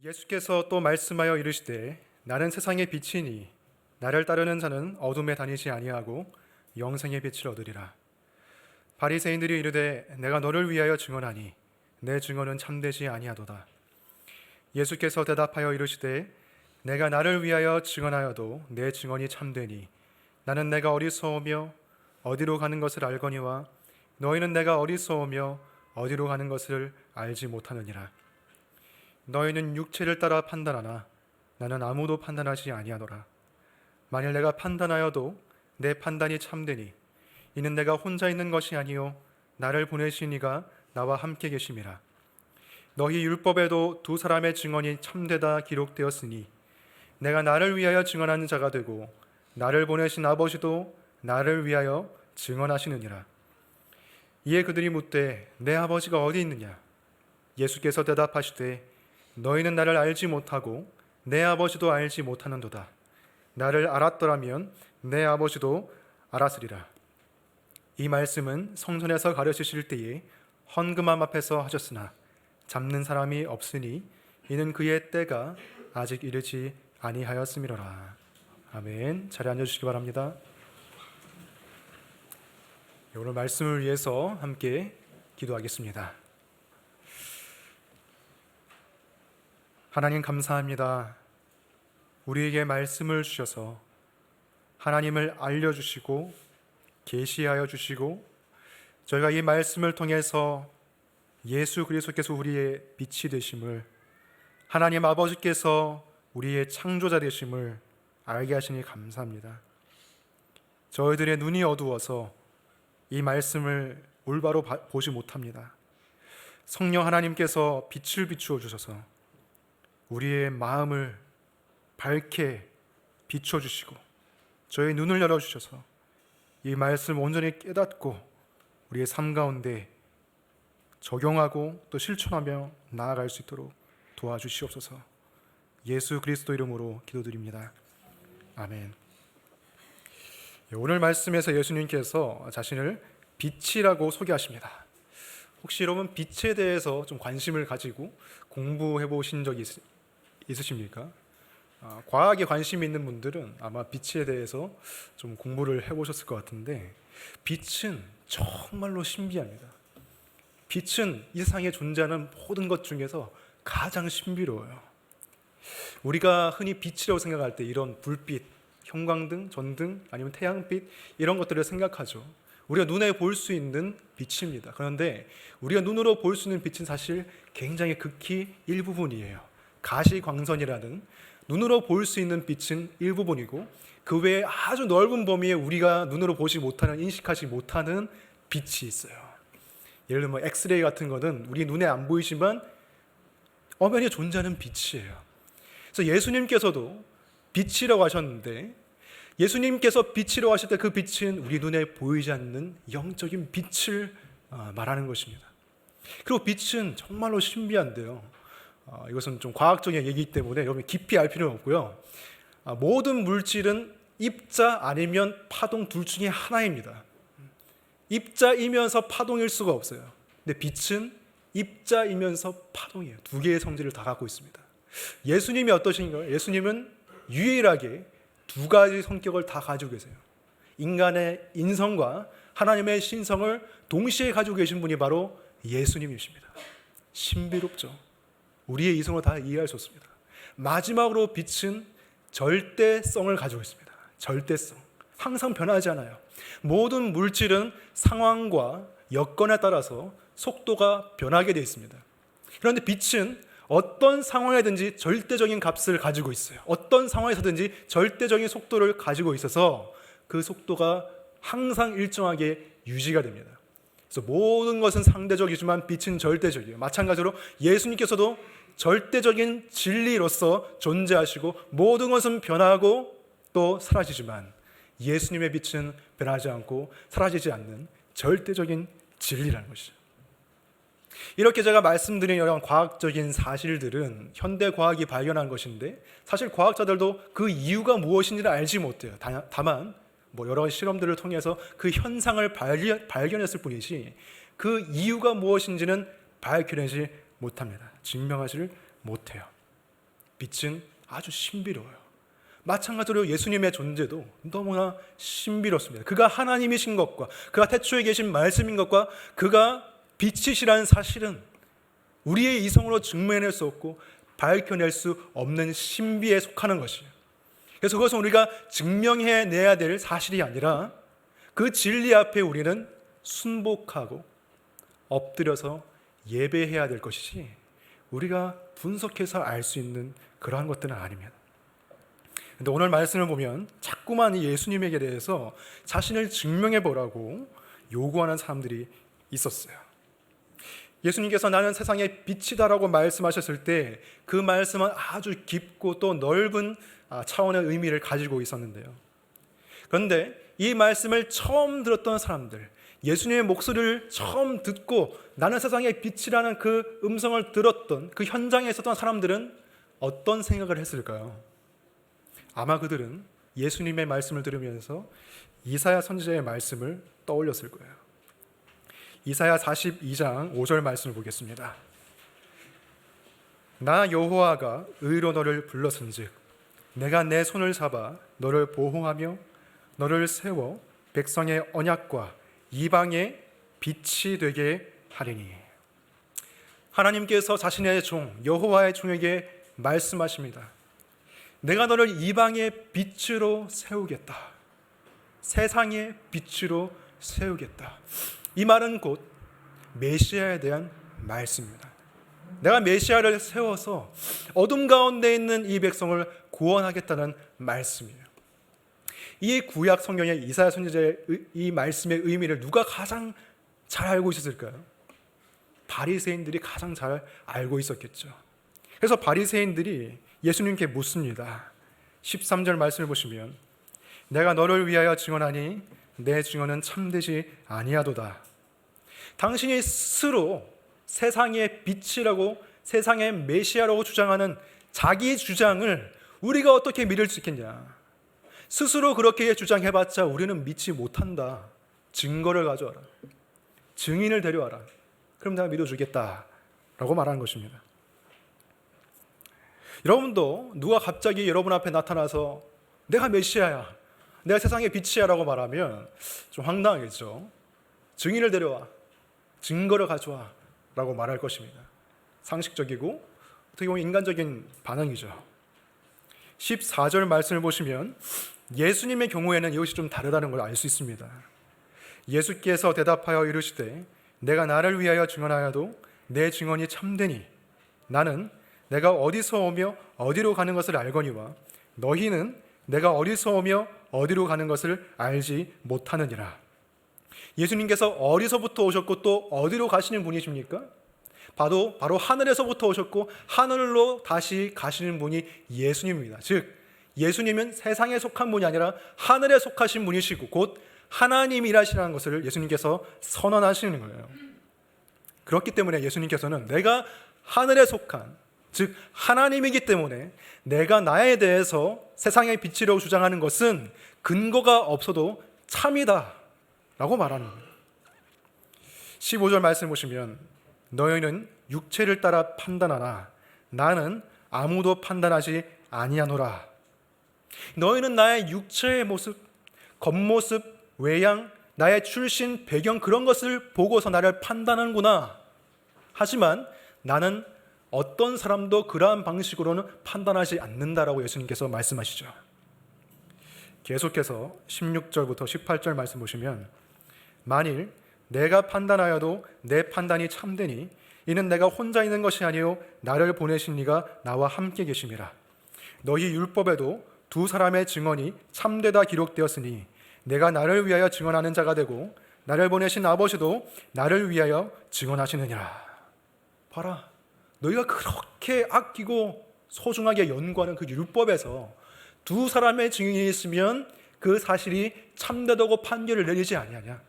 예수께서 또 말씀하여 이르시되 나는 세상의 빛이니 나를 따르는 자는 어둠에 다니지 아니하고 영생의 빛을 얻으리라. 바리새인들이 이르되 내가 너를 위하여 증언하니 내 증언은 참되지 아니하도다. 예수께서 대답하여 이르시되 내가 나를 위하여 증언하여도 내 증언이 참되니 나는 내가 어리석으며 어디로 가는 것을 알거니와 너희는 내가 어리석으며 어디로 가는 것을 알지 못하느니라. 너희는 육체를 따라 판단하나 나는 아무도 판단하지 아니하노라. 만일 내가 판단하여도 내 판단이 참되니 이는 내가 혼자 있는 것이 아니요 나를 보내신 이가 나와 함께 계심이라. 너희 율법에도 두 사람의 증언이 참되다 기록되었으니 내가 나를 위하여 증언하는 자가 되고 나를 보내신 아버지도 나를 위하여 증언하시느니라. 이에 그들이 묻되 내 아버지가 어디 있느냐? 예수께서 대답하시되 너희는 나를 알지 못하고 내 아버지도 알지 못하는도다. 나를 알았더라면 내 아버지도 알았으리라. 이 말씀은 성전에서 가르치실 때에 헌금함 앞에서 하셨으나 잡는 사람이 없으니 이는 그의 때가 아직 이르지 아니하였음이로라. 아멘. 자리에 앉아주시기 바랍니다. 오늘 말씀을 위해서 함께 기도하겠습니다. 하나님 감사합니다. 우리에게 말씀을 주셔서 하나님을 알려주시고 계시하여 주시고 저희가 이 말씀을 통해서 예수 그리스도께서 우리의 빛이 되심을, 하나님 아버지께서 우리의 창조자 되심을 알게 하시니 감사합니다. 저희들의 눈이 어두워서 이 말씀을 올바로 보지 못합니다. 성령 하나님께서 빛을 비추어 주셔서 우리의 마음을 밝게 비춰주시고 저의 눈을 열어주셔서 이 말씀을 온전히 깨닫고 우리의 삶 가운데 적용하고 또 실천하며 나아갈 수 있도록 도와주시옵소서. 예수 그리스도 이름으로 기도드립니다. 아멘. 오늘 말씀에서 예수님께서 자신을 빛이라고 소개하십니다. 혹시 여러분 빛에 대해서 좀 관심을 가지고 공부해 보신 적이 있으십니까? 과학에 관심이 있는 분들은 아마 빛에 대해서 좀 공부를 해보셨을 것 같은데, 빛은 정말로 신비합니다. 빛은 이 세상에 존재하는 모든 것 중에서 가장 신비로워요. 우리가 흔히 빛이라고 생각할 때 이런 불빛, 형광등, 전등, 아니면 태양빛 이런 것들을 생각하죠. 우리가 눈에 볼 수 있는 빛입니다. 그런데 우리가 눈으로 볼 수 있는 빛은 사실 굉장히 극히 일부분이에요. 가시광선이라는 눈으로 볼 수 있는 빛은 일부분이고 그 외에 아주 넓은 범위에 우리가 눈으로 보지 못하는, 인식하지 못하는 빛이 있어요. 예를 들면 엑스레이 같은 거는 우리 눈에 안 보이지만 엄연히 존재하는 빛이에요. 그래서 예수님께서도 빛이라고 하셨는데, 예수님께서 빛이라고 하실 때 그 빛은 우리 눈에 보이지 않는 영적인 빛을 말하는 것입니다. 그리고 빛은 정말로 신비한데요. 이것은 좀 과학적인 얘기이기 때문에 여러분 깊이 알 필요는 없고요. 모든 물질은 입자 아니면 파동 둘 중에 하나입니다. 입자이면서 파동일 수가 없어요. 근데 빛은 입자이면서 파동이에요. 두 개의 성질을 다 갖고 있습니다. 예수님이 어떠신가요? 예수님은 유일하게 두 가지 성격을 다 가지고 계세요. 인간의 인성과 하나님의 신성을 동시에 가지고 계신 분이 바로 예수님이십니다. 신비롭죠. 우리의 이성으로 다 이해할 수 없습니다. 마지막으로 빛은 절대성을 가지고 있습니다. 절대성. 항상 변하지 않아요. 모든 물질은 상황과 여건에 따라서 속도가 변하게 되어 있습니다. 그런데 빛은 어떤 상황에든지 절대적인 값을 가지고 있어요. 어떤 상황에서든지 절대적인 속도를 가지고 있어서 그 속도가 항상 일정하게 유지가 됩니다. 그래서 모든 것은 상대적이지만 빛은 절대적이에요. 마찬가지로 예수님께서도 절대적인 진리로서 존재하시고 모든 것은 변하고 또 사라지지만 예수님의 빛은 변하지 않고 사라지지 않는 절대적인 진리라는 것이죠. 이렇게 제가 말씀드린 여러 과학적인 사실들은 현대 과학이 발견한 것인데 사실 과학자들도 그 이유가 무엇인지를 알지 못해요. 다만 여러 가지 실험들을 통해서 그 현상을 발견했을 뿐이지 그 이유가 무엇인지는 밝혀내지 못합니다. 증명하지를 못해요. 빛은 아주 신비로워요. 마찬가지로 예수님의 존재도 너무나 신비롭습니다. 그가 하나님이신 것과 그가 태초에 계신 말씀인 것과 그가 빛이시라는 사실은 우리의 이성으로 증명해낼 수 없고 밝혀낼 수 없는 신비에 속하는 것이에요. 그래서 그것은 우리가 증명해내야 될 사실이 아니라 그 진리 앞에 우리는 순복하고 엎드려서 예배해야 될 것이지 우리가 분석해서 알 수 있는 그러한 것들은 아닙니다. 근데 오늘 말씀을 보면 자꾸만 이 예수님에게 대해서 자신을 증명해 보라고 요구하는 사람들이 있었어요. 예수님께서 나는 세상의 빛이다라고 말씀하셨을 때 그 말씀은 아주 깊고 또 넓은 차원의 의미를 가지고 있었는데요. 그런데 이 말씀을 처음 들었던 사람들, 예수님의 목소리를 처음 듣고 나는 세상의 빛이라는 그 음성을 들었던 그 현장에 있었던 사람들은 어떤 생각을 했을까요? 아마 그들은 예수님의 말씀을 들으면서 이사야 선지자의 말씀을 떠올렸을 거예요. 이사야 42장 5절 말씀을 보겠습니다. 나 여호와가 의로 너를 불렀은즉 내가 내 손을 잡아 너를 보호하며 너를 세워 백성의 언약과 이방의 빛이 되게 하리니. 하나님께서 자신의 종 여호와의 종에게 말씀하십니다. 내가 너를 이방의 빛으로 세우겠다. 세상의 빛으로 세우겠다. 이 말은 곧 메시아에 대한 말씀입니다. 내가 메시아를 세워서 어둠 가운데 있는 이 백성을 구원하겠다는 말씀이에요. 이 구약 성경의 이사야 선지자의 이 말씀의 의미를 누가 가장 잘 알고 있었을까요? 바리새인들이 가장 잘 알고 있었겠죠. 그래서 바리새인들이 예수님께 묻습니다. 13절 말씀을 보시면 내가 너를 위하여 증언하니 내 증언은 참되지 아니하도다. 당신이 스스로 세상의 빛이라고 세상의 메시아라고 주장하는 자기 주장을 우리가 어떻게 믿을 수 있겠냐. 스스로 그렇게 주장해봤자 우리는 믿지 못한다. 증거를 가져와라. 증인을 데려와라. 그럼 내가 믿어주겠다 라고 말하는 것입니다. 여러분도 누가 갑자기 여러분 앞에 나타나서 내가 메시아야, 내가 세상의 빛이야 라고 말하면 좀 황당하겠죠. 증인을 데려와, 증거를 가져와 라고 말할 것입니다. 상식적이고 어떻게 보면 인간적인 반응이죠. 14절 말씀을 보시면 예수님의 경우에는 이것이 좀 다르다는 걸 알 수 있습니다. 예수께서 대답하여 이르시되 내가 나를 위하여 증언하여도 내 증언이 참되니 나는 내가 어디서 오며 어디로 가는 것을 알거니와 너희는 내가 어디서 오며 어디로 가는 것을 알지 못하느니라. 예수님께서 어디서부터 오셨고 또 어디로 가시는 분이십니까? 바로 하늘에서부터 오셨고 하늘로 다시 가시는 분이 예수님입니다. 즉 예수님은 세상에 속한 분이 아니라 하늘에 속하신 분이시고 곧 하나님이라시라는 것을 예수님께서 선언하시는 거예요. 그렇기 때문에 예수님께서는 내가 하늘에 속한 즉 하나님이기 때문에 내가 나에 대해서 세상의 빛이라고 주장하는 것은 근거가 없어도 참이다 라고 말하는 거예요. 15절 말씀 보시면 너희는 육체를 따라 판단하나 나는 아무도 판단하지 아니하노라. 너희는 나의 육체의 모습, 겉모습, 외양, 나의 출신, 배경 그런 것을 보고서 나를 판단하는구나. 하지만 나는 어떤 사람도 그러한 방식으로는 판단하지 않는다라고 예수님께서 말씀하시죠. 계속해서 16절부터 18절 말씀 보시면 만일 내가 판단하여도 내 판단이 참되니 이는 내가 혼자 있는 것이 아니요 나를 보내신 이가 나와 함께 계심이라. 너희 율법에도 두 사람의 증언이 참되다 기록되었으니 내가 나를 위하여 증언하는 자가 되고 나를 보내신 아버지도 나를 위하여 증언하시느니라. 봐라, 너희가 그렇게 아끼고 소중하게 연구하는 그 율법에서 두 사람의 증인이 있으면 그 사실이 참되다고 판결을 내리지 아니하냐.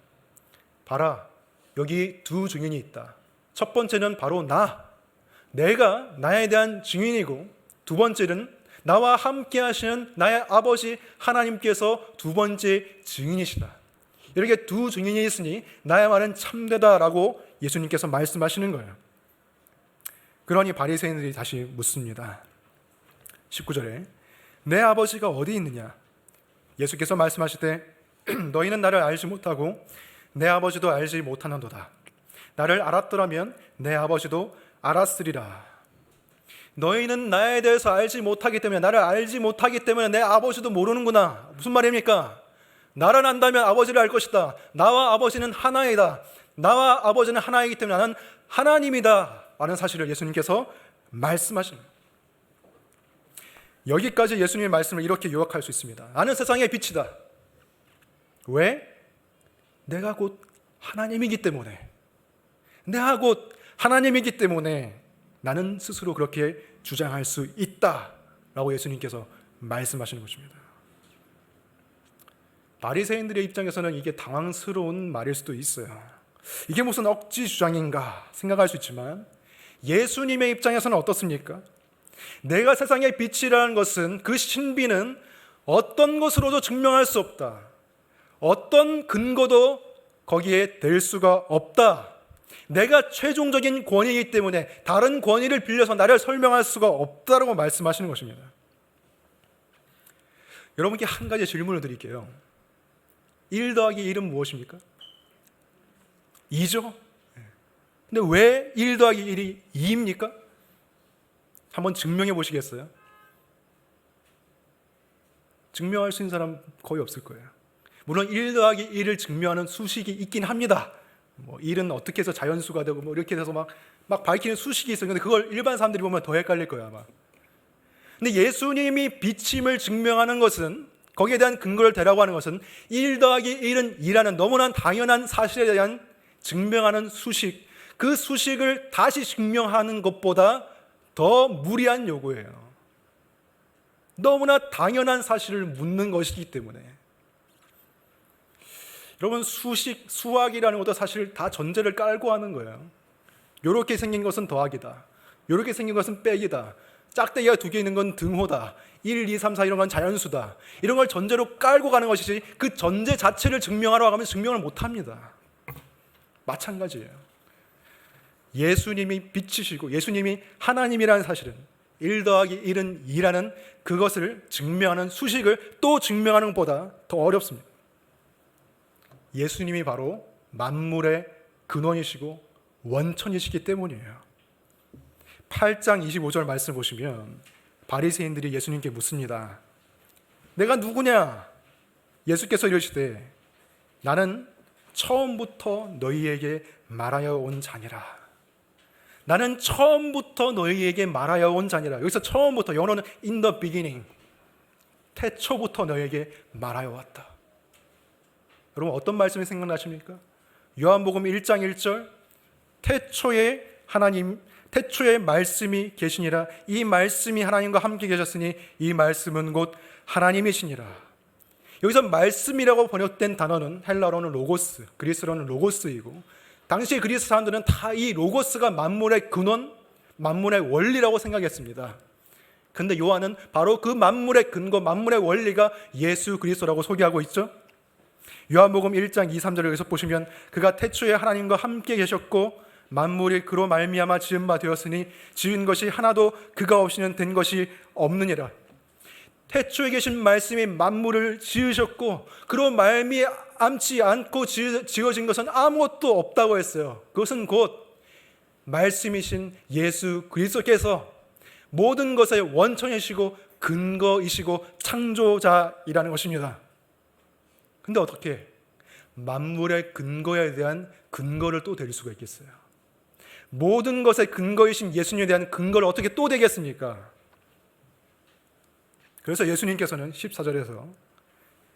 봐라, 여기 두 증인이 있다. 첫 번째는 바로 내가 나에 대한 증인이고 두 번째는 나와 함께 하시는 나의 아버지 하나님께서 두 번째 증인이시다. 이렇게 두 증인이 있으니 나의 말은 참되다라고 예수님께서 말씀하시는 거예요. 그러니 바리새인들이 다시 묻습니다. 19절에 내 아버지가 어디 있느냐? 예수께서 말씀하시되 너희는 나를 알지 못하고 내 아버지도 알지 못하는도다. 나를 알았더라면 내 아버지도 알았으리라. 너희는 나에 대해서 알지 못하기 때문에, 나를 알지 못하기 때문에 내 아버지도 모르는구나. 무슨 말입니까? 나를 안다면 아버지를 알 것이다. 나와 아버지는 하나이다. 나와 아버지는 하나이기 때문에 나는 하나님이다 라는 사실을 예수님께서 말씀하십니다. 여기까지 예수님의 말씀을 이렇게 요약할 수 있습니다. 나는 세상의 빛이다. 왜? 내가 곧 하나님이기 때문에, 내가 곧 하나님이기 때문에 나는 스스로 그렇게 주장할 수 있다라고 예수님께서 말씀하시는 것입니다. 바리새인들의 입장에서는 이게 당황스러운 말일 수도 있어요. 이게 무슨 억지 주장인가 생각할 수 있지만 예수님의 입장에서는 어떻습니까? 내가 세상의 빛이라는 것은, 그 신비는 어떤 것으로도 증명할 수 없다. 어떤 근거도 거기에 댈 수가 없다. 내가 최종적인 권위이기 때문에 다른 권위를 빌려서 나를 설명할 수가 없다라고 말씀하시는 것입니다. 여러분께 한 가지 질문을 드릴게요. 1 더하기 1은 무엇입니까? 2죠? 근데 왜 1 더하기 1이 2입니까? 한번 증명해 보시겠어요? 증명할 수 있는 사람 거의 없을 거예요. 물론 1 더하기 1을 증명하는 수식이 있긴 합니다. 1은 어떻게 해서 자연수가 되고 이렇게 해서 막 밝히는 수식이 있어요. 근데 그걸 일반 사람들이 보면 더 헷갈릴 거예요, 아마. 근데 예수님이 비침을 증명하는 것은, 거기에 대한 근거를 대라고 하는 것은 1 더하기 1은 2라는 너무나 당연한 사실에 대한 증명하는 수식, 그 수식을 다시 증명하는 것보다 더 무리한 요구예요. 너무나 당연한 사실을 묻는 것이기 때문에. 여러분, 수학이라는 것도 사실 다 전제를 깔고 하는 거예요. 이렇게 생긴 것은 더하기다, 이렇게 생긴 것은 빼기다, 짝대기가 2개 있는 건 등호다, 1, 2, 3, 4 이런 건 자연수다, 이런 걸 전제로 깔고 가는 것이지 그 전제 자체를 증명하러 가면 증명을 못합니다. 마찬가지예요. 예수님이 빛이시고 예수님이 하나님이라는 사실은 1 더하기 1은 2라는 그것을 증명하는 수식을 또 증명하는 것보다 더 어렵습니다. 예수님이 바로 만물의 근원이시고 원천이시기 때문이에요. 8장 25절 말씀 보시면 바리새인들이 예수님께 묻습니다. 내가 누구냐? 예수께서 이러시되 나는 처음부터 너희에게 말하여 온 자니라. 나는 처음부터 너희에게 말하여 온 자니라. 여기서 처음부터, 영어로는 in the beginning, 태초부터 너희에게 말하여 왔다. 여러분, 어떤 말씀이 생각나십니까? 요한복음 1장 1절, 태초에 말씀이 계시니라. 이 말씀이 하나님과 함께 계셨으니 이 말씀은 곧 하나님이시니라. 여기서 말씀이라고 번역된 단어는 헬라어로는 로고스, 그리스어로는 로고스이고, 당시 그리스 사람들은 다 이 로고스가 만물의 근원, 만물의 원리라고 생각했습니다. 근데 요한은 바로 그 만물의 근거, 만물의 원리가 예수 그리스도라고 소개하고 있죠. 요한복음 1장 2, 3절을 여기서 보시면 그가 태초에 하나님과 함께 계셨고 만물이 그로 말미암아 지은 바 되었으니 지은 것이 하나도 그가 없이는 된 것이 없느니라. 태초에 계신 말씀이 만물을 지으셨고 그로 말미암지 않고 지어진 것은 아무것도 없다고 했어요. 그것은 곧 말씀이신 예수 그리스도께서 모든 것의 원천이시고 근거이시고 창조자이라는 것입니다. 근데 어떻게 만물의 근거에 대한 근거를 또 댈 수가 있겠어요? 모든 것의 근거이신 예수님에 대한 근거를 어떻게 또 되겠습니까? 그래서 예수님께서는 14절에서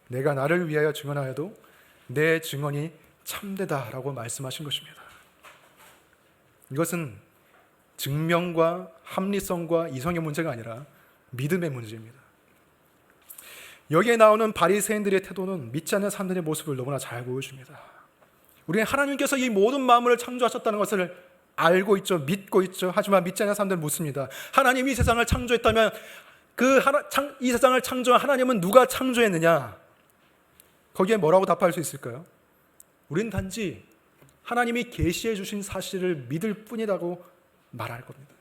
내가 나를 위하여 증언하여도 내 증언이 참되다라고 말씀하신 것입니다. 이것은 증명과 합리성과 이성의 문제가 아니라 믿음의 문제입니다. 여기에 나오는 바리새인들의 태도는 믿지 않는 사람들의 모습을 너무나 잘 보여줍니다. 우리는 하나님께서 이 모든 만물을 창조하셨다는 것을 알고 있죠. 믿고 있죠. 하지만 믿지 않는 사람들은 묻습니다. 하나님이 이 세상을 창조했다면 이 세상을 창조한 하나님은 누가 창조했느냐? 거기에 뭐라고 답할 수 있을까요? 우리는 단지 하나님이 계시해 주신 사실을 믿을 뿐이라고 말할 겁니다.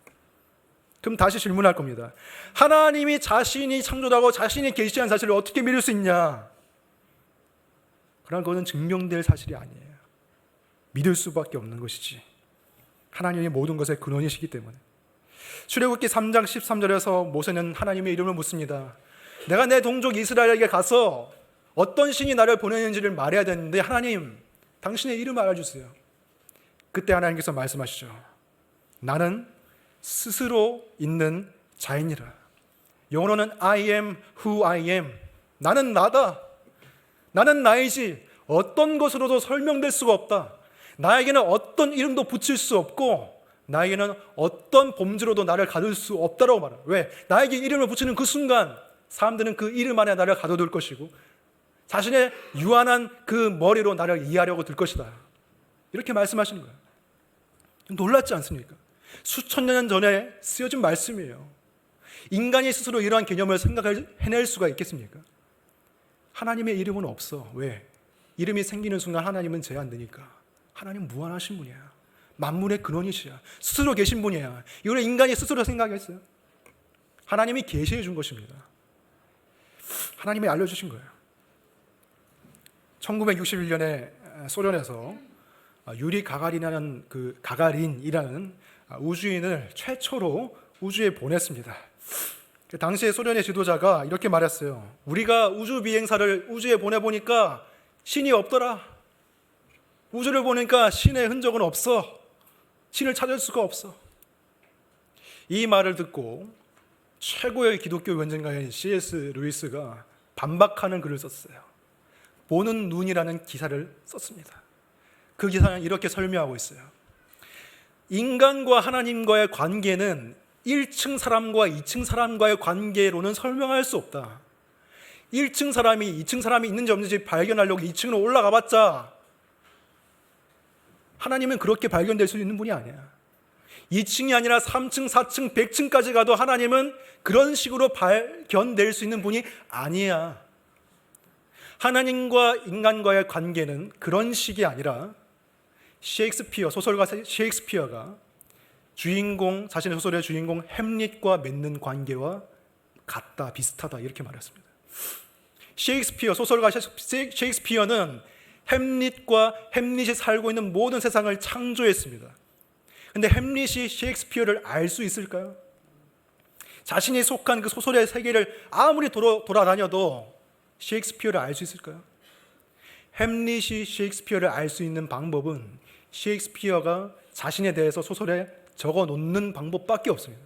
그럼 다시 질문할 겁니다. 하나님이 자신이 창조하고 자신이 계시한 사실을 어떻게 믿을 수 있냐? 그러나 그것은 증명될 사실이 아니에요. 믿을 수밖에 없는 것이지. 하나님이 모든 것의 근원이시기 때문에. 출애굽기 3장 13절에서 모세는 하나님의 이름을 묻습니다. 내가 내 동족 이스라엘에게 가서 어떤 신이 나를 보내는지를 말해야 되는데 하나님, 당신의 이름을 알려주세요. 그때 하나님께서 말씀하시죠. 나는 스스로 있는 자이니라. 영어로는 I am who I am. 나는 나다. 나는 나이지 어떤 것으로도 설명될 수가 없다. 나에게는 어떤 이름도 붙일 수 없고 나에게는 어떤 범주로도 나를 가둘 수 없다라고 말해요. 왜? 나에게 이름을 붙이는 그 순간 사람들은 그 이름 안에 나를 가둬둘 것이고 자신의 유한한 그 머리로 나를 이해하려고 들 것이다. 이렇게 말씀하시는 거예요. 놀랍지 않습니까? 수천 년 전에 쓰여진 말씀이에요. 인간이 스스로 이러한 개념을 해낼 수가 있겠습니까? 하나님의 이름은 없어. 왜? 이름이 생기는 순간 하나님은 제한되니까. 하나님은 무한하신 분이야. 만물의 근원이시야. 스스로 계신 분이야. 이걸 인간이 스스로 생각했어요. 하나님이 계시해 준 것입니다. 하나님이 알려주신 거예요. 1961년에 소련에서 유리 가가린이라는 우주인을 최초로 우주에 보냈습니다. 당시에 소련의 지도자가 이렇게 말했어요. 우리가 우주 비행사를 우주에 보내보니까 신이 없더라. 우주를 보니까 신의 흔적은 없어. 신을 찾을 수가 없어. 이 말을 듣고 최고의 기독교 wen증가인 C.S. 루이스가 반박하는 글을 썼어요. 보는 눈이라는 기사를 썼습니다. 그 기사는 이렇게 설명하고 있어요. 인간과 하나님과의 관계는 1층 사람과 2층 사람과의 관계로는 설명할 수 없다. 1층 사람이 2층 사람이 있는지 없는지 발견하려고 2층으로 올라가 봤자 하나님은 그렇게 발견될 수 있는 분이 아니야. 2층이 아니라 3층, 4층, 100층까지 가도 하나님은 그런 식으로 발견될 수 있는 분이 아니야. 하나님과 인간과의 관계는 그런 식이 아니라 소설가 셰익스피어가 자신의 소설의 주인공 햄릿과 맺는 관계와 같다, 비슷하다 이렇게 말했습니다. 소설가 셰익스피어는 햄릿이 살고 있는 모든 세상을 창조했습니다. 그런데 햄릿이 셰익스피어를 알 수 있을까요? 자신이 속한 그 소설의 세계를 아무리 돌아다녀도 셰익스피어를 알 수 있을까요? 햄릿이 셰익스피어를 알 수 있는 방법은 셰익스피어가 자신에 대해서 소설에 적어 놓는 방법밖에 없습니다.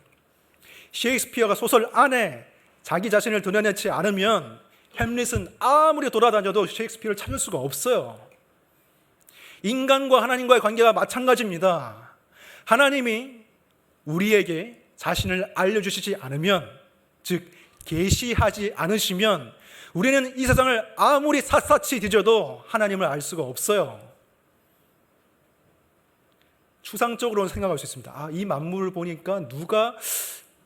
셰익스피어가 소설 안에 자기 자신을 드러내지 않으면 햄릿은 아무리 돌아다녀도 셰익스피어를 찾을 수가 없어요. 인간과 하나님과의 관계가 마찬가지입니다. 하나님이 우리에게 자신을 알려주시지 않으면, 즉 계시하지 않으시면 우리는 이 세상을 아무리 샅샅이 뒤져도 하나님을 알 수가 없어요. 추상적으로는 생각할 수 있습니다. 이 만물을 보니까 누가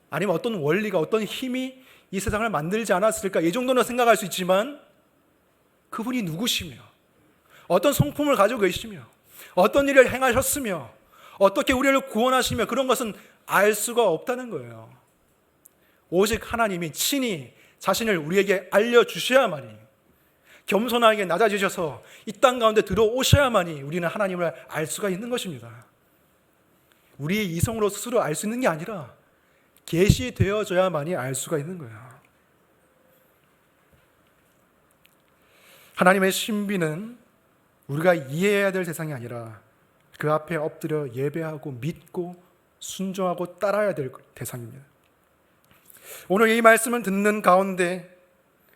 아니면 어떤 원리가 어떤 힘이 이 세상을 만들지 않았을까, 이 정도는 생각할 수 있지만 그분이 누구시며 어떤 성품을 가지고 계시며 어떤 일을 행하셨으며 어떻게 우리를 구원하시며 그런 것은 알 수가 없다는 거예요. 오직 하나님이 친히 자신을 우리에게 알려주셔야만이, 겸손하게 낮아지셔서 이 땅 가운데 들어오셔야만이 우리는 하나님을 알 수가 있는 것입니다. 우리의 이성으로 스스로 알 수 있는 게 아니라 계시되어져야만이 알 수가 있는 거예요. 하나님의 신비는 우리가 이해해야 될 세상이 아니라 그 앞에 엎드려 예배하고 믿고 순종하고 따라야 될 대상입니다. 오늘 이 말씀을 듣는 가운데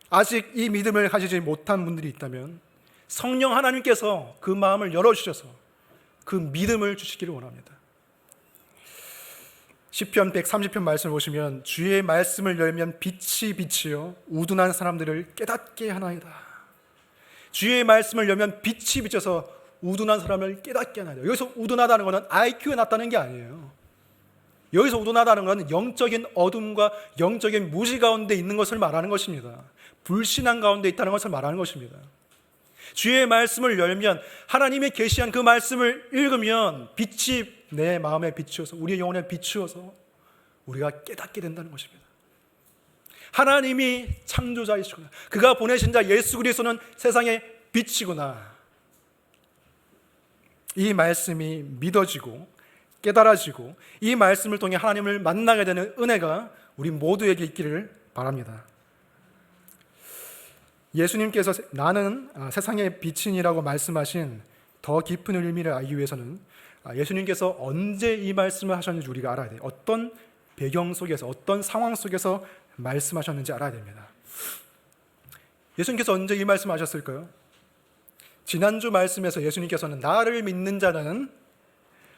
아직 이 믿음을 가지지 못한 분들이 있다면 성령 하나님께서 그 마음을 열어주셔서 그 믿음을 주시기를 원합니다. 시편 130편 말씀을 보시면 주의 말씀을 열면 빛이 비치어 우둔한 사람들을 깨닫게 하나이다. 주의 말씀을 열면 빛이 비쳐서 우둔한 사람을 깨닫게 하나이다. 여기서 우둔하다는 것은 IQ가 낮다는 게 아니에요. 여기서 우둔하다는 것은 영적인 어둠과 영적인 무지 가운데 있는 것을 말하는 것입니다. 불신앙 가운데 있다는 것을 말하는 것입니다. 주의 말씀을 열면, 하나님의 계시한 그 말씀을 읽으면 빛이 내 마음에 비추어서, 우리의 영혼에 비추어서 우리가 깨닫게 된다는 것입니다. 하나님이 창조자이시구나. 그가 보내신 자 예수 그리스도는 세상의 빛이구나. 이 말씀이 믿어지고 깨달아지고 이 말씀을 통해 하나님을 만나게 되는 은혜가 우리 모두에게 있기를 바랍니다. 예수님께서 나는 세상의 빛이니라고 말씀하신 더 깊은 의미를 알기 위해서는 예수님께서 언제 이 말씀을 하셨는지 우리가 알아야 돼요. 어떤 배경 속에서, 어떤 상황 속에서 말씀하셨는지 알아야 됩니다. 예수님께서 언제 이 말씀을 하셨을까요? 지난주 말씀에서 예수님께서는 나를 믿는 자는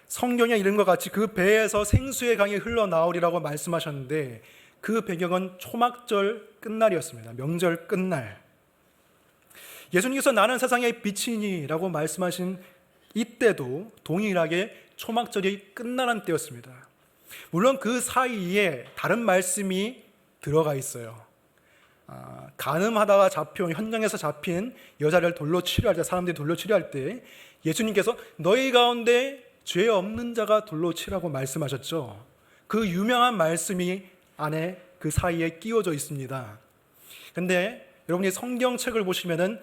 성경에 이른 것 같이 그 배에서 생수의 강이 흘러나오리라고 말씀하셨는데 그 배경은 초막절 끝날이었습니다. 명절 끝날. 예수님께서 나는 세상의 빛이니라고 말씀하신 이때도 동일하게 초막절이 끝나는 때였습니다. 물론 그 사이에 다른 말씀이 들어가 있어요. 간음하다가 현장에서 잡힌 여자를 돌로 치료할 때, 사람들이 돌로 치료할 때 예수님께서 너희 가운데 죄 없는 자가 돌로 치라고 말씀하셨죠. 그 유명한 말씀이 안에 그 사이에 끼워져 있습니다. 그런데 여러분이 성경책을 보시면은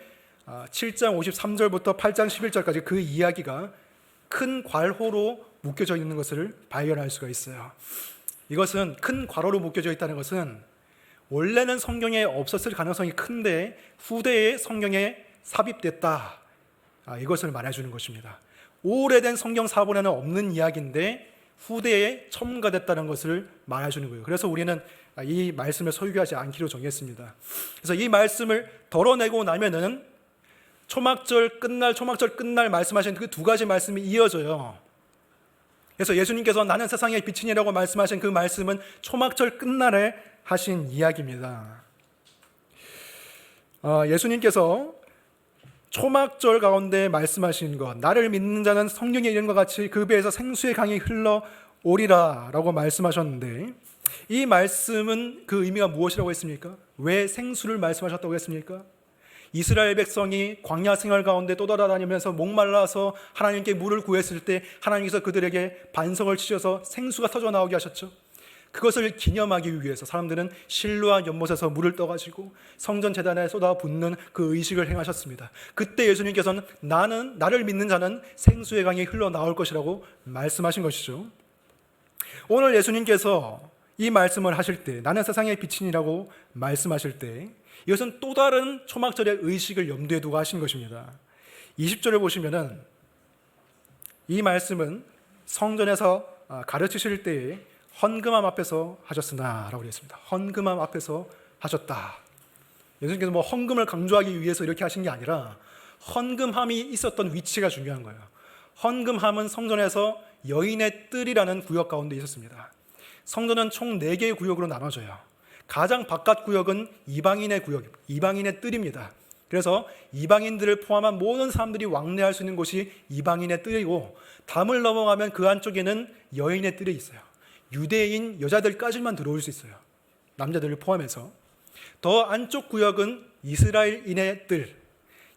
7장 53절부터 8장 11절까지 그 이야기가 큰 괄호로 묶여져 있는 것을 발견할 수가 있어요. 이것은 큰 괄호로 묶여져 있다는 것은 원래는 성경에 없었을 가능성이 큰데 후대에 성경에 삽입됐다, 이것을 말해주는 것입니다. 오래된 성경 사본에는 없는 이야기인데 후대에 첨가됐다는 것을 말해주는 거예요. 그래서 우리는 이 말씀을 소유하지 않기로 정했습니다. 그래서 이 말씀을 덜어내고 나면은 초막절 끝날 말씀하신 그 두 가지 말씀이 이어져요. 그래서 예수님께서 나는 세상의 빛이니라고 말씀하신 그 말씀은 초막절 끝날에 하신 이야기입니다. 예수님께서 초막절 가운데 말씀하신 것, 나를 믿는 자는 성경에 이른 것 같이 그 배에서 생수의 강이 흘러오리라 라고 말씀하셨는데 이 말씀은 그 의미가 무엇이라고 했습니까? 왜 생수를 말씀하셨다고 했습니까? 이스라엘 백성이 광야 생활 가운데 떠돌아다니면서 목말라서 하나님께 물을 구했을 때 하나님께서 그들에게 반석을 치셔서 생수가 터져 나오게 하셨죠. 그것을 기념하기 위해서 사람들은 실로와 연못에서 물을 떠가지고 성전 제단에 쏟아붓는 그 의식을 행하셨습니다. 그때 예수님께서는 나를 믿는 자는 생수의 강이 흘러나올 것이라고 말씀하신 것이죠. 오늘 예수님께서 이 말씀을 하실 때 나는 세상의 빛이니라고 말씀하실 때 이것은 또 다른 초막절의 의식을 염두에 두고 하신 것입니다. 20절을 보시면은 이 말씀은 성전에서 가르치실 때에 헌금함 앞에서 하셨으나 라고 했습니다. 헌금함 앞에서 하셨다. 예수님께서 헌금을 강조하기 위해서 이렇게 하신 게 아니라 헌금함이 있었던 위치가 중요한 거예요. 헌금함은 성전에서 여인의 뜰이라는 구역 가운데 있었습니다. 성전은 총 4개의 구역으로 나눠져요. 가장 바깥 구역은 이방인의 구역, 이방인의 뜰입니다. 그래서 이방인들을 포함한 모든 사람들이 왕래할 수 있는 곳이 이방인의 뜰이고 담을 넘어가면 그 안쪽에는 여인의 뜰이 있어요. 유대인 여자들까지만 들어올 수 있어요. 남자들을 포함해서. 더 안쪽 구역은 이스라엘인의 뜰,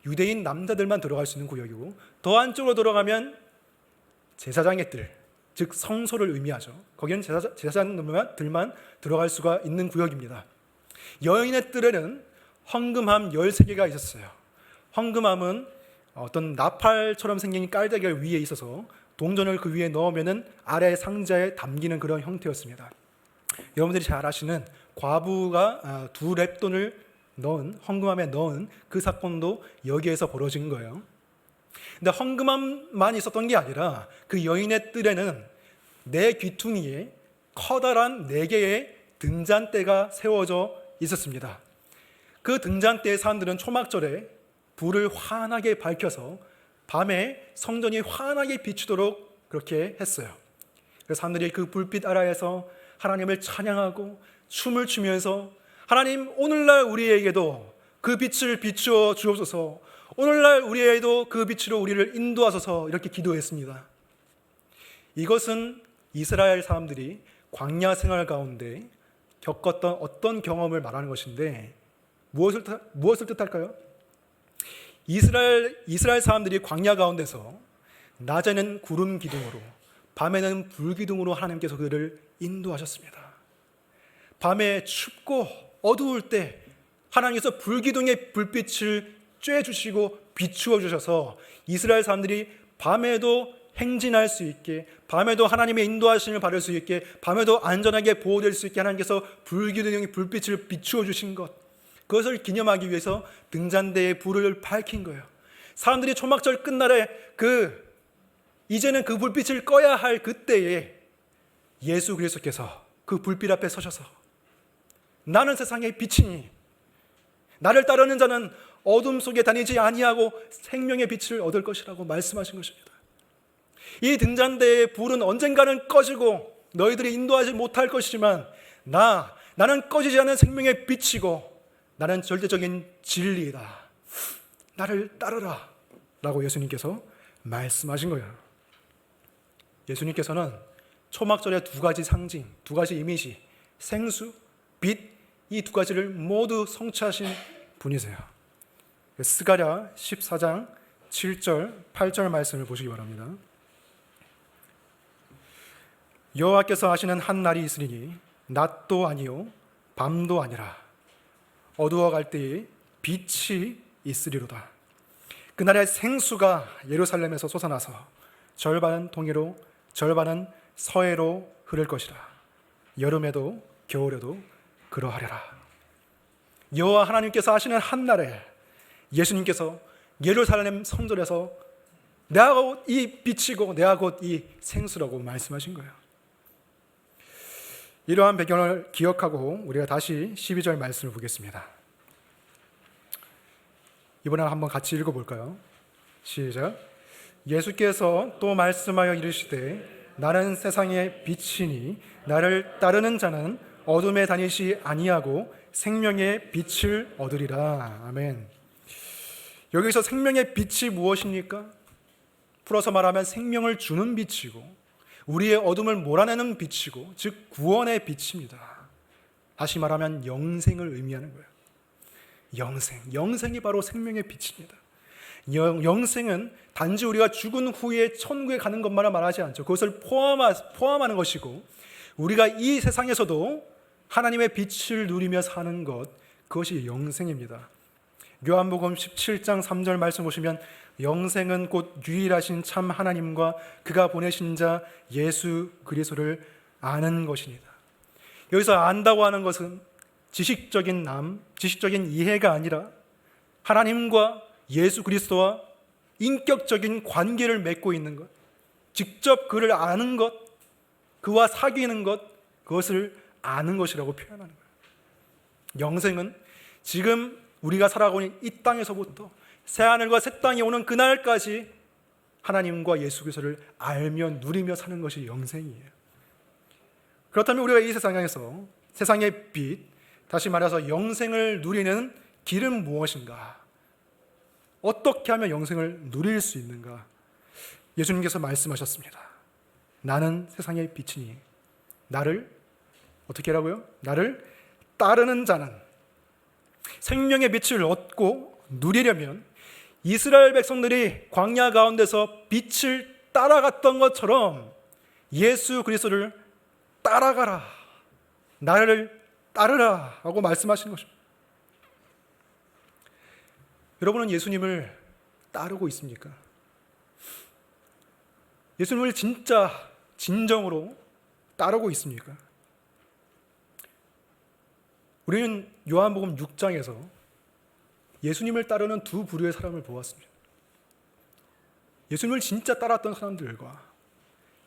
유대인 남자들만 들어갈 수 있는 구역이고 더 안쪽으로 들어가면 제사장의 뜰, 즉 성소를 의미하죠. 거기는 제사장들만 들어갈 수가 있는 구역입니다. 여인의 뜰에는 헌금함 13개가 있었어요. 헌금함은 어떤 나팔처럼 생긴 깔대가 위에 있어서 동전을 그 위에 넣으면 아래 상자에 담기는 그런 형태였습니다. 여러분들이 잘 아시는 과부가 2렙돈을 헌금함에 넣은 그 사건도 여기에서 벌어진 거예요. 근데 헌금함만 있었던 게 아니라 그 여인의 뜰에는 4 귀퉁이에 커다란 4개의 등잔대가 세워져 있었습니다. 그 등잔대의 사람들은 초막절에 불을 환하게 밝혀서 밤에 성전이 환하게 비추도록 그렇게 했어요. 그래서 사람들이 그 불빛 아래에서 하나님을 찬양하고 춤을 추면서 하나님 오늘날 우리에게도 그 빛을 비추어 주옵소서, 오늘날 우리에게도 그 빛으로 우리를 인도하소서 이렇게 기도했습니다. 이것은 이스라엘 사람들이 광야 생활 가운데 겪었던 어떤 경험을 말하는 것인데 무엇을 뜻할까요? 이스라엘 사람들이 광야 가운데서 낮에는 구름 기둥으로 밤에는 불 기둥으로 하나님께서 그들을 인도하셨습니다. 밤에 춥고 어두울 때 하나님께서 불기둥의 불빛을 쬐주시고 비추어 주셔서 이스라엘 사람들이 밤에도 행진할 수 있게, 밤에도 하나님의 인도하심을 받을 수 있게, 밤에도 안전하게 보호될 수 있게 하나님께서 불기둥의 불빛을 비추어 주신 것, 그것을 기념하기 위해서 등잔대에 불을 밝힌 거예요. 사람들이 초막절 끝날에 이제는 그 불빛을 꺼야 할 그때에 예수 그리스도께서 그 불빛 앞에 서셔서 나는 세상의 빛이니 나를 따르는 자는 어둠 속에 다니지 아니하고 생명의 빛을 얻을 것이라고 말씀하신 것입니다. 이 등잔대의 불은 언젠가는 꺼지고 너희들이 인도하지 못할 것이지만 나는 꺼지지 않는 생명의 빛이고 나는 절대적인 진리이다. 나를 따르라 라고 예수님께서 말씀하신 거예요. 예수님께서는 초막절의 두 가지 상징, 두 가지 이미지, 생수, 빛, 이 두 가지를 모두 성취하신 분이세요. 스가랴 14장 7절, 8절 말씀을 보시기 바랍니다. 여호와께서 하시는 한 날이 있으리니 낮도 아니요 밤도 아니라 어두워갈 때에 빛이 있으리로다. 그날에 생수가 예루살렘에서 솟아나서 절반은 동해로 절반은 서해로 흐를 것이라. 여름에도 겨울에도 그러하리라. 여호와 하나님께서 하시는 한날에 예수님께서 예루살렘 성전에서 내가 곧 이 빛이고 내가 곧 이 생수라고 말씀하신 거예요. 이러한 배경을 기억하고 우리가 다시 12절 말씀을 보겠습니다. 이번에 한번 같이 읽어볼까요? 시작. 예수께서 또 말씀하여 이르시되 나는 세상의 빛이니 나를 따르는 자는 어둠에 다니지 아니하고 생명의 빛을 얻으리라. 아멘. 여기서 생명의 빛이 무엇입니까? 풀어서 말하면 생명을 주는 빛이고 우리의 어둠을 몰아내는 빛이고 즉 구원의 빛입니다. 다시 말하면 영생을 의미하는 거예요. 영생이 바로 생명의 빛입니다. 영생은 단지 우리가 죽은 후에 천국에 가는 것만을 말하지 않죠. 그것을 포함하는 것이고 우리가 이 세상에서도 하나님의 빛을 누리며 사는 것, 그것이 영생입니다. 요한복음 17장 3절 말씀 보시면 영생은 곧 유일하신 참 하나님과 그가 보내신 자 예수 그리스도를 아는 것입니다. 여기서 안다고 하는 것은 지식적인 이해가 아니라 하나님과 예수 그리스도와 인격적인 관계를 맺고 있는 것, 직접 그를 아는 것, 그와 사귀는 것, 그것을 아는 것이라고 표현하는 거예요. 영생은 지금 우리가 살아가고 있는 이 땅에서부터 새하늘과 새 땅이 오는 그날까지 하나님과 예수 그리스도를 알며 누리며 사는 것이 영생이에요. 그렇다면 우리가 이 세상에서 세상의 빛, 다시 말해서 영생을 누리는 길은 무엇인가? 어떻게 하면 영생을 누릴 수 있는가? 예수님께서 말씀하셨습니다. 나는 세상의 빛이니 나를 어떻게 하라고요? 나를 따르는 자는 생명의 빛을 얻고 누리려면 이스라엘 백성들이 광야 가운데서 빛을 따라갔던 것처럼 예수 그리스도를 따라가라, 나를 따르라 하고 말씀하시는 것입니다. 여러분은 예수님을 따르고 있습니까? 예수님을 진짜 진정으로 따르고 있습니까? 우리는 요한복음 6장에서 예수님을 따르는 두 부류의 사람을 보았습니다. 예수님을 진짜 따랐던 사람들과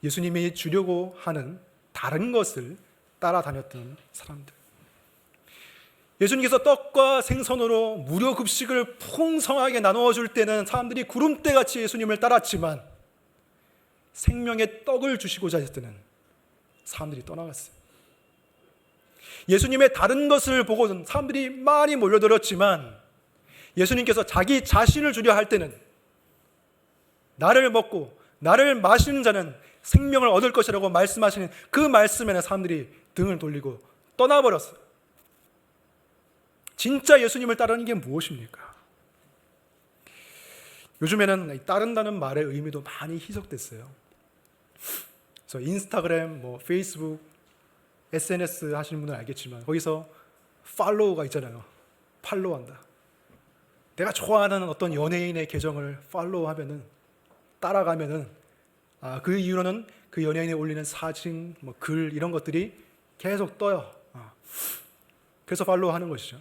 예수님이 주려고 하는 다른 것을 따라다녔던 사람들. 예수님께서 떡과 생선으로 무료 급식을 풍성하게 나누어 줄 때는 사람들이 구름대같이 예수님을 따랐지만 생명의 떡을 주시고자 했을 때는 사람들이 떠나갔어요. 예수님의 다른 것을 보고는 사람들이 많이 몰려들었지만 예수님께서 자기 자신을 주려 할 때는 나를 먹고 나를 마시는 자는 생명을 얻을 것이라고 말씀하시는 그 말씀에는 사람들이 등을 돌리고 떠나버렸어요. 진짜 예수님을 따르는 게 무엇입니까? 요즘에는 따른다는 말의 의미도 많이 희석됐어요. 그래서 인스타그램, 페이스북, SNS 하시는 분은 알겠지만 거기서 팔로우가 있잖아요. 팔로우한다. 내가 좋아하는 어떤 연예인의 계정을 팔로우하면은, 따라가면은, 그 이후로는 그 연예인이 올리는 사진, 글 이런 것들이 계속 떠요. 그래서 팔로우하는 것이죠.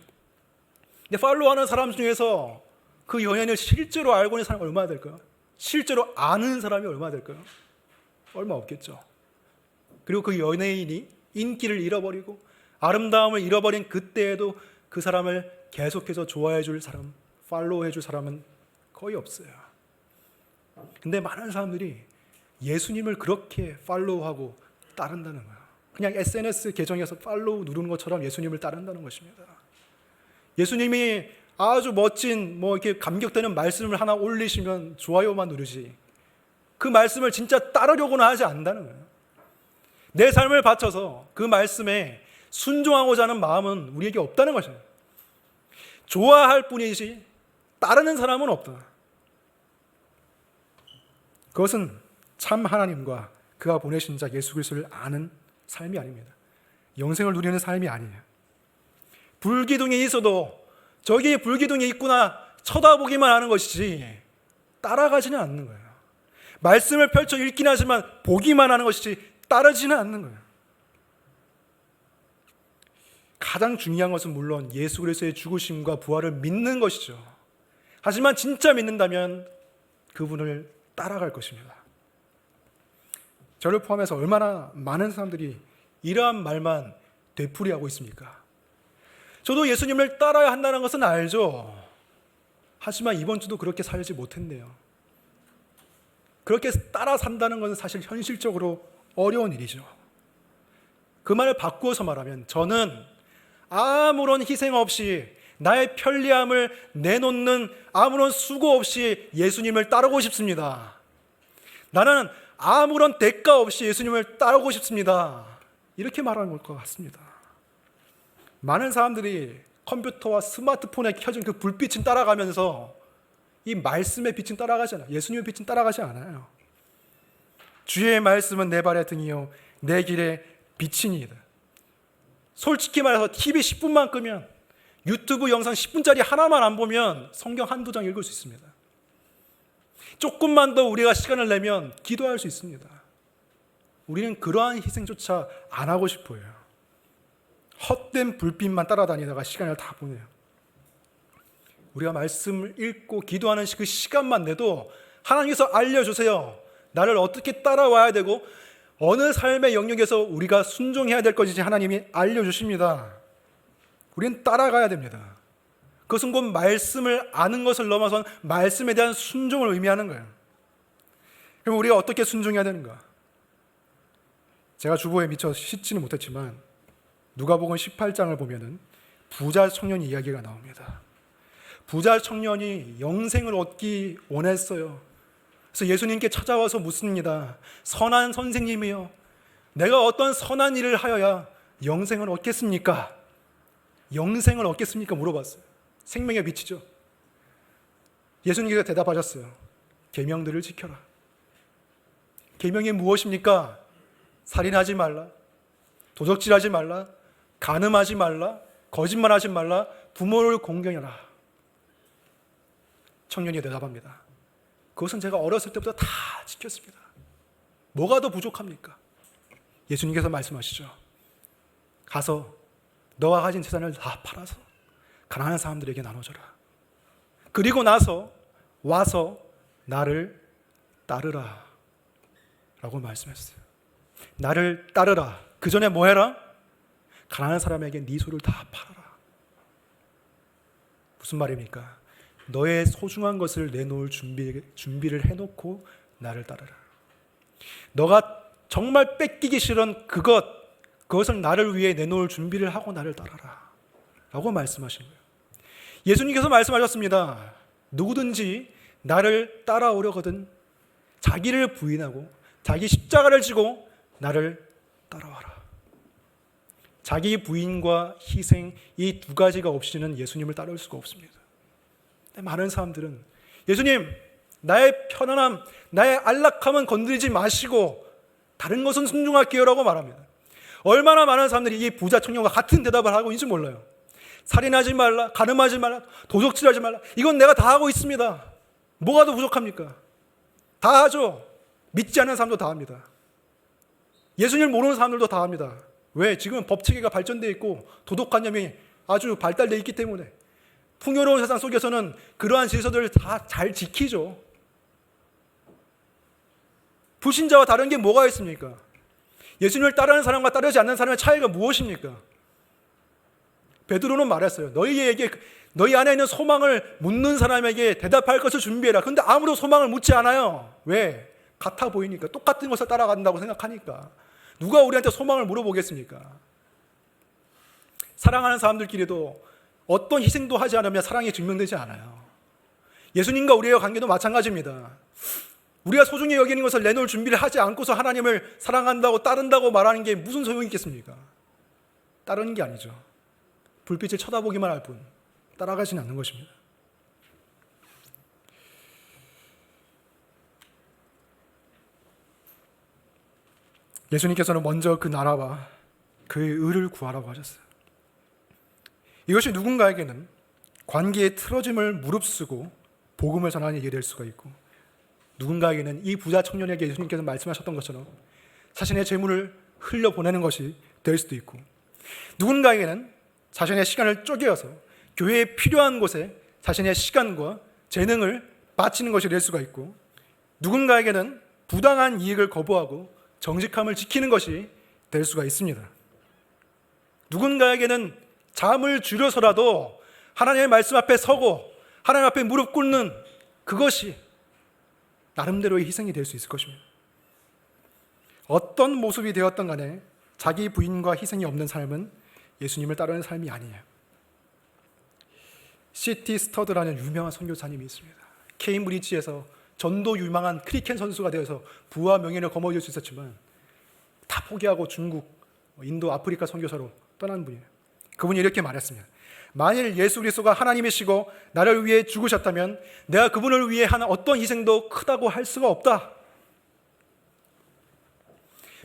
근데 팔로우하는 사람 중에서 그 연예인을 실제로 알고 있는 사람이 얼마나 될까요? 실제로 아는 사람이 얼마나 될까요? 얼마 없겠죠. 그리고 그 연예인이 인기를 잃어버리고 아름다움을 잃어버린 그때에도 그 사람을 계속해서 좋아해 줄 사람, 팔로우해 줄 사람은 거의 없어요. 근데 많은 사람들이 예수님을 그렇게 팔로우하고 따른다는 거예요. 그냥 SNS 계정에서 팔로우 누르는 것처럼 예수님을 따른다는 것입니다. 예수님이 아주 멋진 이렇게 감격되는 말씀을 하나 올리시면 좋아요만 누르지, 그 말씀을 진짜 따르려고는 하지 않는다는 거예요. 내 삶을 바쳐서 그 말씀에 순종하고자 하는 마음은 우리에게 없다는 것이에요. 좋아할 뿐이지 따르는 사람은 없다. 그것은 참 하나님과 그가 보내신 자 예수 그리스도를 아는 삶이 아닙니다. 영생을 누리는 삶이 아니에요. 불기둥이 있어도 저기 불기둥이 있구나 쳐다보기만 하는 것이지 따라가지는 않는 거예요. 말씀을 펼쳐 읽긴 하지만 보기만 하는 것이지 따르지는 않는 거예요. 가장 중요한 것은 물론 예수 그리스도의 죽으심과 부활을 믿는 것이죠. 하지만 진짜 믿는다면 그분을 따라갈 것입니다. 저를 포함해서 얼마나 많은 사람들이 이러한 말만 되풀이하고 있습니까? 저도 예수님을 따라야 한다는 것은 알죠. 하지만 이번 주도 그렇게 살지 못했네요. 그렇게 따라 산다는 것은 사실 현실적으로 어려운 일이죠. 그 말을 바꾸어서 말하면 저는 아무런 희생 없이 나의 편리함을 내놓는 아무런 수고 없이 예수님을 따르고 싶습니다. 나는 아무런 대가 없이 예수님을 따르고 싶습니다. 이렇게 말하는 것 같습니다. 많은 사람들이 컴퓨터와 스마트폰에 켜진 그 불빛은 따라가면서 이 말씀의 빛은 따라가지 않아요. 예수님의 빛은 따라가지 않아요. 주의 말씀은 내 발의 등이요 내 길의 빛이니이다. 솔직히 말해서 TV 10분만 끄면, 유튜브 영상 10분짜리 하나만 안 보면 성경 한두 장 읽을 수 있습니다. 조금만 더 우리가 시간을 내면 기도할 수 있습니다. 우리는 그러한 희생조차 안 하고 싶어요. 헛된 불빛만 따라다니다가 시간을 다 보내요. 우리가 말씀을 읽고 기도하는 그 시간만 내도 하나님께서 알려주세요. 나를 어떻게 따라와야 되고 어느 삶의 영역에서 우리가 순종해야 될 것인지 하나님이 알려주십니다. 우리는 따라가야 됩니다. 그것은 곧 말씀을 아는 것을 넘어선 말씀에 대한 순종을 의미하는 거예요. 그럼 우리가 어떻게 순종해야 되는가? 제가 주보에 미처 씻지는 못했지만 누가복음 18장을 보면은 부자 청년 이야기가 나옵니다. 부자 청년이 영생을 얻기 원했어요. 그래서 예수님께 찾아와서 묻습니다. 선한 선생님이요, 내가 어떤 선한 일을 하여야 영생을 얻겠습니까? 영생을 얻겠습니까? 물어봤어요. 생명의 빛이죠. 예수님께서 대답하셨어요. 계명들을 지켜라. 계명이 무엇입니까? 살인하지 말라, 도적질하지 말라, 간음하지 말라, 거짓말하지 말라, 부모를 공경해라. 청년이 대답합니다. 그것은 제가 어렸을 때부터 다 지켰습니다. 뭐가 더 부족합니까? 예수님께서 말씀하시죠. 가서 너가 가진 재산을 다 팔아서 가난한 사람들에게 나눠줘라. 그리고 나서 와서 나를 따르라 라고 말씀했어요. 나를 따르라. 그 전에 뭐 해라? 가난한 사람에게 네 소를 다 팔아라. 무슨 말입니까? 너의 소중한 것을 내놓을 준비를 해놓고 나를 따르라. 너가 정말 뺏기기 싫은 그것을 나를 위해 내놓을 준비를 하고 나를 따라라 라고 말씀하신 거예요. 예수님께서 말씀하셨습니다. 누구든지 나를 따라오려거든 자기를 부인하고 자기 십자가를 지고 나를 따라와라. 자기 부인과 희생, 이 두 가지가 없이는 예수님을 따를 수가 없습니다. 많은 사람들은 예수님, 나의 편안함, 나의 안락함은 건드리지 마시고 다른 것은 순종할게요 라고 말합니다. 얼마나 많은 사람들이 이 부자 청년과 같은 대답을 하고 있는지 몰라요. 살인하지 말라, 가늠하지 말라, 도적질하지 말라. 이건 내가 다 하고 있습니다. 뭐가 더 부족합니까? 다 하죠. 믿지 않는 사람도 다 합니다. 예수님을 모르는 사람들도 다 합니다. 왜? 지금 법체계가 발전되어 있고 도덕관념이 아주 발달되어 있기 때문에 풍요로운 세상 속에서는 그러한 질서들을 다 잘 지키죠. 불신자와 다른 게 뭐가 있습니까? 예수님을 따르는 사람과 따르지 않는 사람의 차이가 무엇입니까? 베드로는 말했어요. 너희 안에 있는 소망을 묻는 사람에게 대답할 것을 준비해라. 그런데 아무도 소망을 묻지 않아요. 왜? 같아 보이니까. 똑같은 것을 따라간다고 생각하니까. 누가 우리한테 소망을 물어보겠습니까? 사랑하는 사람들끼리도 어떤 희생도 하지 않으면 사랑이 증명되지 않아요. 예수님과 우리의 관계도 마찬가지입니다. 우리가 소중히 여기는 것을 내놓을 준비를 하지 않고서 하나님을 사랑한다고 따른다고 말하는 게 무슨 소용이 있겠습니까? 따르는 게 아니죠. 불빛을 쳐다보기만 할 뿐 따라가지는 않는 것입니다. 예수님께서는 먼저 그 나라와 그의 의를 구하라고 하셨어요. 이것이 누군가에게는 관계의 틀어짐을 무릅쓰고 복음을 전하는 일이 될 수가 있고, 누군가에게는 이 부자 청년에게 예수님께서 말씀하셨던 것처럼 자신의 재물을 흘려보내는 것이 될 수도 있고, 누군가에게는 자신의 시간을 쪼개어서 교회에 필요한 곳에 자신의 시간과 재능을 바치는 것이 될 수가 있고, 누군가에게는 부당한 이익을 거부하고 정직함을 지키는 것이 될 수가 있습니다. 누군가에게는 잠을 줄여서라도 하나님의 말씀 앞에 서고 하나님 앞에 무릎 꿇는 그것이 나름대로의 희생이 될 수 있을 것입니다. 어떤 모습이 되었던 간에 자기 부인과 희생이 없는 삶은 예수님을 따르는 삶이 아니에요. C.T. 스터드라는 유명한 선교사님이 있습니다. 케임브리지에서 전도 유망한 크리켓 선수가 되어서 부와 명예를 거머쥘 수 있었지만 다 포기하고 중국, 인도, 아프리카 선교사로 떠난 분이에요. 그분이 이렇게 말했습니다. 만일 예수 그리스도가 하나님이시고 나를 위해 죽으셨다면 내가 그분을 위해 하는 어떤 희생도 크다고 할 수가 없다.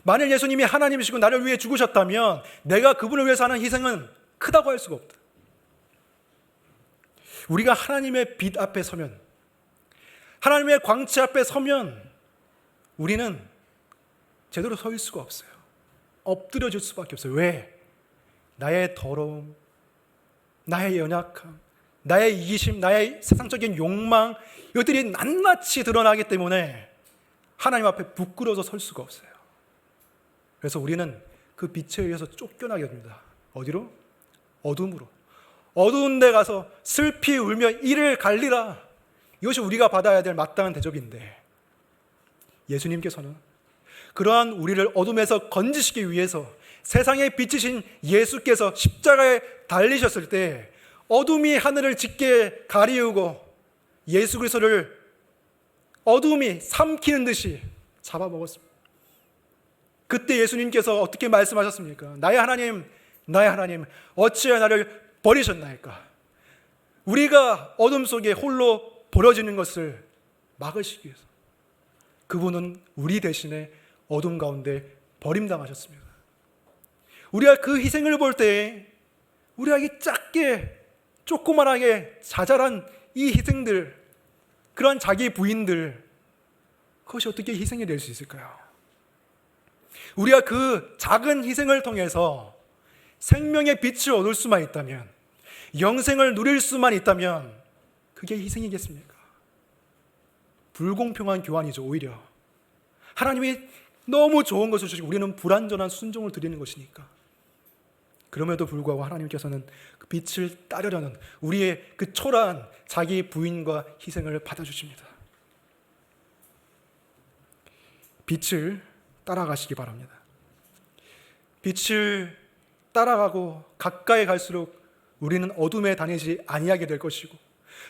만일 예수님이 하나님이시고 나를 위해 죽으셨다면 내가 그분을 위해서 하는 희생은 크다고 할 수가 없다. 우리가 하나님의 빛 앞에 서면, 하나님의 광채 앞에 서면 우리는 제대로 설 수가 없어요. 엎드려질 수밖에 없어요. 왜? 나의 더러움, 나의 연약함, 나의 이기심, 나의 세상적인 욕망, 이것들이 낱낱이 드러나기 때문에 하나님 앞에 부끄러워서 설 수가 없어요. 그래서 우리는 그 빛에 의해서 쫓겨나게 됩니다. 어디로? 어둠으로. 어두운 데 가서 슬피 울며 이를 갈리라. 이것이 우리가 받아야 될 마땅한 대접인데, 예수님께서는 그러한 우리를 어둠에서 건지시기 위해서 세상에 빛이신 예수께서 십자가에 달리셨을 때 어둠이 하늘을 짙게 가리우고 예수 그리스도를 어둠이 삼키는 듯이 잡아먹었습니다. 그때 예수님께서 어떻게 말씀하셨습니까? 나의 하나님, 나의 하나님, 어찌하여 나를 버리셨나이까? 우리가 어둠 속에 홀로 버려지는 것을 막으시기 위해서 그분은 우리 대신에 어둠 가운데 버림당하셨습니다. 우리가 그 희생을 볼 때 우리가 이 작게 조그만하게 자잘한 이 희생들, 그런 자기 부인들, 그것이 어떻게 희생이 될 수 있을까요? 우리가 그 작은 희생을 통해서 생명의 빛을 얻을 수만 있다면, 영생을 누릴 수만 있다면 그게 희생이겠습니까? 불공평한 교환이죠. 오히려 하나님이 너무 좋은 것을 주시고 우리는 불완전한 순종을 드리는 것이니까. 그럼에도 불구하고 하나님께서는 그 빛을 따르려는 우리의 그 초라한 자기 부인과 희생을 받아주십니다. 빛을 따라가시기 바랍니다. 빛을 따라가고 가까이 갈수록 우리는 어둠에 다니지 아니하게 될 것이고,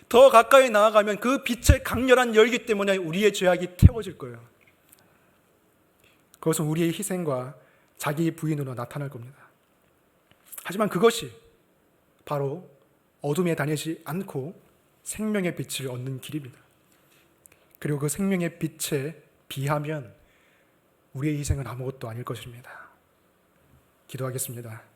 더 가까이 나아가면 그 빛의 강렬한 열기 때문에 우리의 죄악이 태워질 거예요. 그것은 우리의 희생과 자기 부인으로 나타날 겁니다. 하지만 그것이 바로 어둠에 다니지 않고 생명의 빛을 얻는 길입니다. 그리고 그 생명의 빛에 비하면 우리의 희생은 아무것도 아닐 것입니다. 기도하겠습니다.